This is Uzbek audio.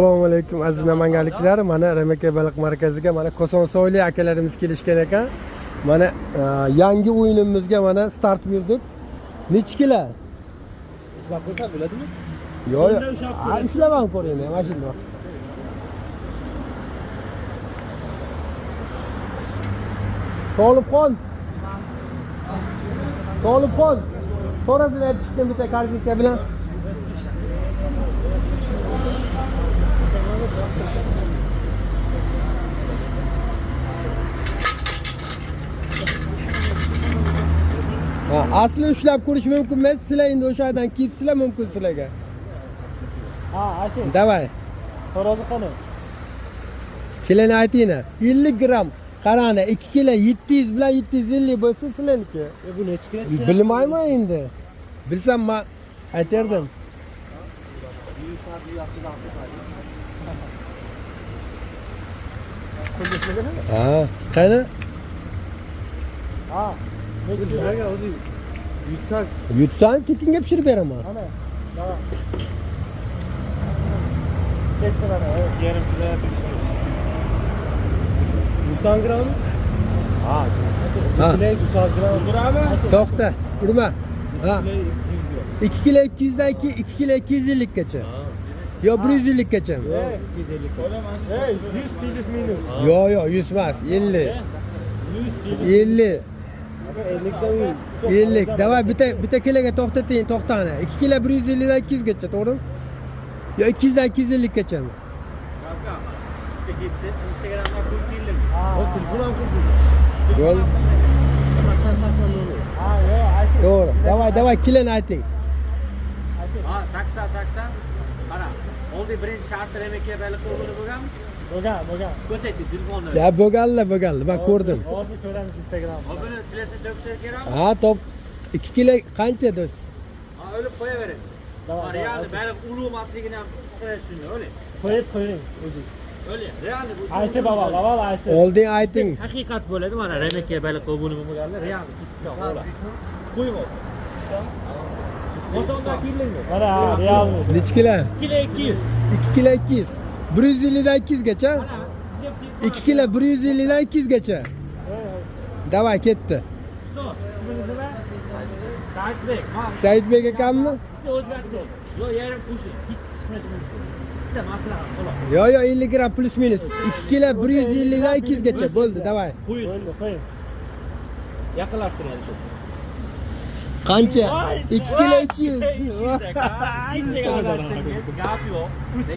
Assalomu alaykum aziz namanganliklar. Mana RMK baliq markaziga mana Kosonsoyli akalarimiz kelishgan ekan. Mana yangi o'yinimizga mana start berdik. Nechi kilo? Ishlab qo'ysa bo'ladimi? Yo'q. Ishlab ko'ring, mana shunda. Tolibxon. To'rasini olib chiqdim bitta kartinka bilan. Asli ushlab ko'rish mumkin emas. Sizlar endi o'sha yerdan kelib sizlar mumkin sizlarga. Ha, ayting. Davay. Tarozi qani? Kiloni aytinglar. 50 gram. Qarang, 2 kilo 700 bilan 750 bo'lsa sizlarniki. Bu necha kilo? Bilmayman endi. Bilsam men aytardim. Ha, qani? Ha. Necha kilo? O'zi Yutsang tekinga pishirib beraman. Ana. Davay. Ketdi mana. Yarim kilo. 100 gram? Ha. 100 gram. To'xta, urma. Ha. 2 kilo 200 dan 2 kilo 250 gacha. Yo 150 gacha. 250. Hey, 100 minus. Yo 100 emas, 50. 50. 50. Davay bitta kiloga to'xtating, to'xtani. 2 kilo 150 dan 200 gacha, to'g'rimi? Yo 200 dan 250 gacha. Instagram'dan ko'rdinglar. Yo'l. Ha, yo'q, ayting. To'g'ri. Davay kiloni ayting. Ha, 80. Qara. Oldi birinchi shart RMK baliq o'g'li bo'lganmiz. Bo'lgan. Ko'rsatdik telefonni. Ya bo'lganlar, men ko'rdim. Hozir ko'ramiz Instagramda. Buni tilasa to'ksa kerakmi? Ha, top 2 kilo qancha do'st? Ha, o'lib qo'yaverasiz. Realni baliq ulug'masligini ham his qilasiz shuni, o'ling. Qo'ying o'zi. O'ling. Realni bu. Aytib avval aytib. Oldin ayting. Haqiqat bo'ladi mana RMK baliq o'g'li bo'lganlar realni bo'ladi. Qo'yib ol. Bozorda kelingmi? Mana realni. Nechi kilo? 2 kilo 200. 2 kilo 200. 150 dan 200 gacha. 2 kilo 150 dan 200 gacha. Davay ketdi. Stop. Ismingiz nima? Saidbek. Saidbek akammi? O'zgartirdi. Yo'q, yarim qo'shing. Bitta maslahat, xolos. Yo 50 gram plus minus. 2 kilo 150 dan 200 gacha bo'ldi, davay. Qo'ying. Yaqinlashtiradi shu. Qancha? 2 kilo 200. Gap yo'q.